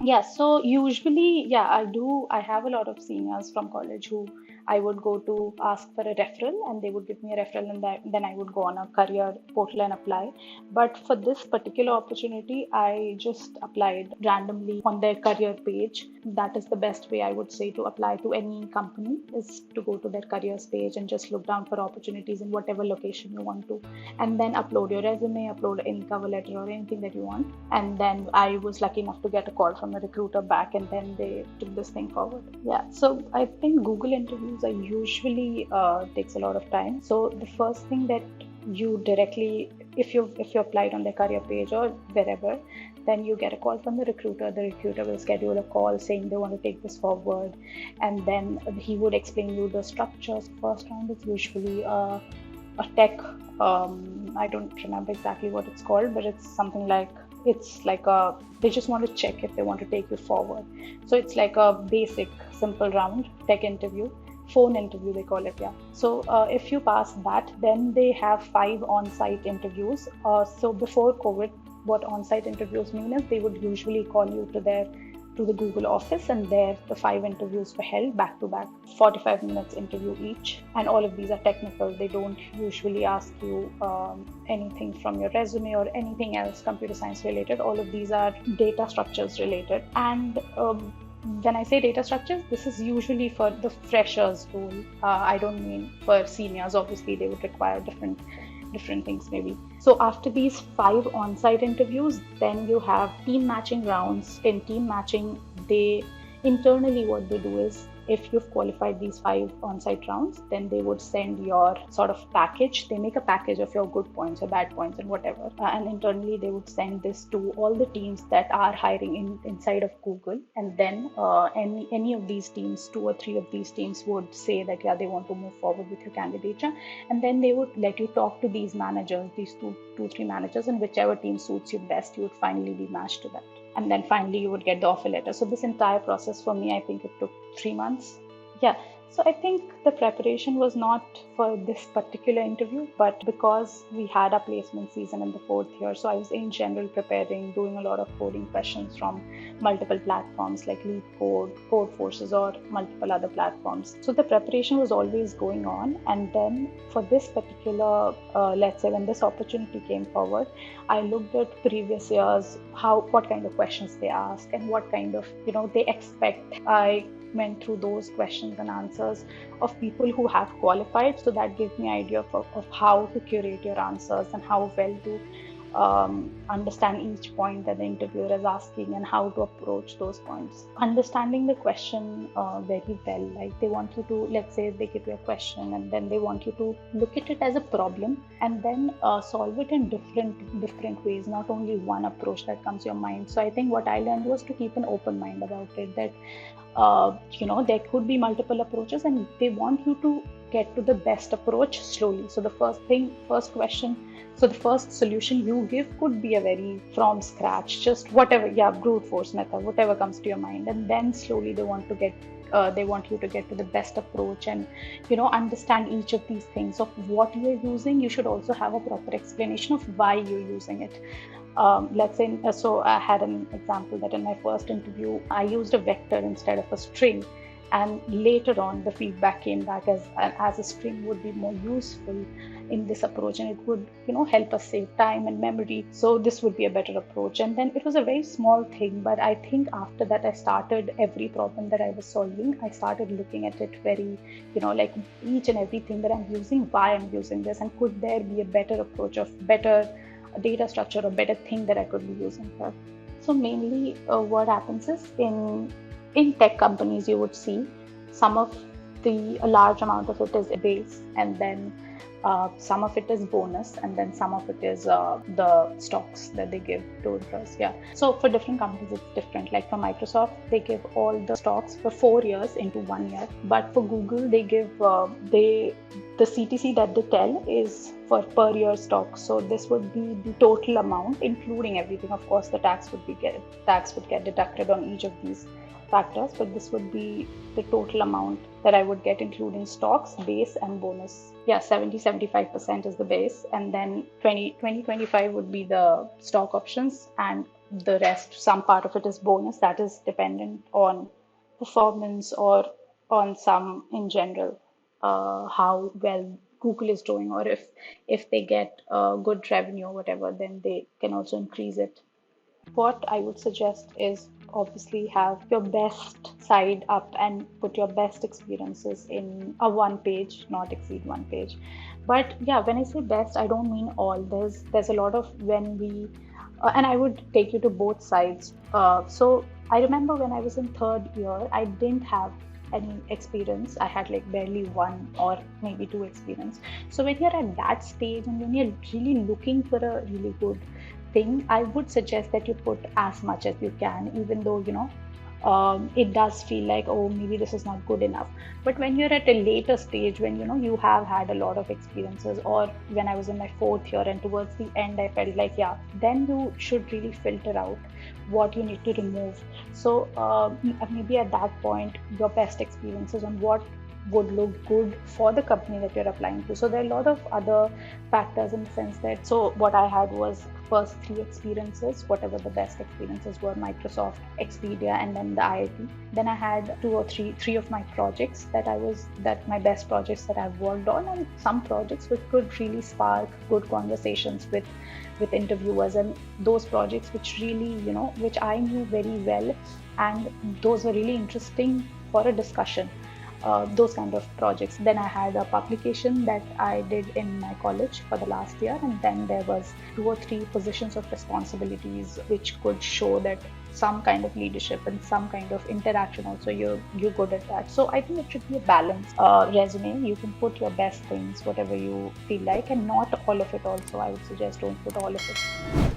Yeah, so usually, yeah, I do. I have a lot of seniors from college who I would go to ask for a referral, and they would give me a referral, and then I would go on a career portal and apply. But for this particular opportunity, I just applied randomly on their career page. That is the best way I would say to apply to any company, is to go to their careers page and just look down for opportunities in whatever location you want to, and then upload your resume, upload any cover letter or anything that you want. And then I was lucky enough to get a call from a recruiter back, and then they took this thing forward. Yeah, so I think Google interviews are usually takes a lot of time. So the first thing that you directly, if you applied on their career page or wherever, then you get a call from the recruiter. The recruiter will schedule a call saying they want to take this forward, and then he would explain you the structures. First round is usually a tech, I don't remember exactly what it's called, but it's something like, it's like a, they just want to check if they want to take you forward. So it's like a basic simple round tech interview, phone interview they call it. Yeah, so if you pass that, then they have 5 on-site interviews. So before COVID, what on-site interviews mean is they would usually call you to the Google office, and there the 5 interviews were held back to back, 45 minutes interview each, and all of these are technical. They don't usually ask you anything from your resume or anything else computer science related. All of these are data structures related, and when I say data structures, this is usually for the freshers role. I don't mean for seniors. Obviously, they would require different things maybe. So after these 5 on-site interviews, then you have team matching rounds. In team matching, they internally, what they do is, if you've qualified these 5 on-site rounds, then they would send your sort of package. They make a package of your good points or bad points and whatever. And internally, they would send this to all the teams that are hiring inside of Google. And then any of these teams, 2 or 3 of these teams would say that, yeah, they want to move forward with your candidature. And then they would let you talk to these managers, these two, 3 managers, and whichever team suits you best, you would finally be matched to that. And then finally you would get the offer letter. So this entire process for me, I think it took 3 months. Yeah. So I think the preparation was not for this particular interview, but because we had a placement season in the 4th year, so I was in general preparing, doing a lot of coding questions from multiple platforms like Leap Code, Code Forces, or multiple other platforms. So the preparation was always going on. And then for this particular, let's say when this opportunity came forward, I looked at previous years, what kind of questions they ask and what kind of, they expect. I went through those questions and answers of people who have qualified. So that gives me an idea of how to curate your answers and how well to understand each point that the interviewer is asking and how to approach those points. Understanding the question very well, like they want you to, let's say they give you a question and then they want you to look at it as a problem and then solve it in different ways, not only one approach that comes to your mind. So I think what I learned was to keep an open mind about it, that there could be multiple approaches and they want you to get to the best approach slowly. So the first solution you give could be a very from scratch, just whatever, brute force method, whatever comes to your mind. And then slowly they want you to get to the best approach and, understand each of these things of what you're using. You should also have a proper explanation of why you're using it. Let's say, so I had an example that in my first interview, I used a vector instead of a string. And later on, the feedback came back as a string would be more useful in this approach, and it would, help us save time and memory. So this would be a better approach. And then it was a very small thing, but I think after that, I started every problem that I was solving. I started looking at it very, like each and everything that I'm using, why I'm using this, and could there be a better approach of better data structure or better thing that I could be using for. So mainly what happens is in tech companies, you would see a large amount of it is base, and then some of it is bonus, and then some of it is the stocks that they give to employees. Yeah. So for different companies, it's different. Like for Microsoft, they give all the stocks for 4 years into 1 year. But for Google, they give the CTC that they tell is for per year stock. So this would be the total amount, including everything. Of course, the tax would get deducted on each of these factors, but this would be the total amount that I would get, including stocks, base, and bonus. Yeah, 75% is the base, and then 25 would be the stock options, and the rest, some part of it is bonus that is dependent on performance or on some in general, how well Google is doing, or if they get good revenue or whatever, then they can also increase it. What I would suggest is obviously have your best side up and put your best experiences in a one page, not exceed one page. But yeah, when I say best, I don't mean all. There's a lot of when we and I would take you to both sides. So I remember when I was in third year, I didn't have any experience. I had like barely one or maybe two experience. So when you're at that stage and when you're really looking for a really good thing, I would suggest that you put as much as you can, even though, it does feel like, oh, maybe this is not good enough. But when you're at a later stage, when you have had a lot of experiences, or when I was in my fourth year and towards the end, I felt like, yeah, then you should really filter out what you need to remove. So maybe at that point, your best experiences on what would look good for the company that you're applying to. So there are a lot of other factors in the sense that, so what I had was first three experiences, whatever the best experiences were, Microsoft, Expedia, and then the IIT. Then I had three of my projects that my best projects that I've worked on, and some projects which could really spark good conversations with interviewers, and those projects which really, which I knew very well, and those were really interesting for a discussion, those kind of projects. Then I had a publication that I did in my college for the last year, and then there was two or three positions of responsibilities which could show that some kind of leadership and some kind of interaction also you're good at that. So I think it should be a balanced resume. You can put your best things, whatever you feel like, and not all of it also. I would suggest don't put all of it.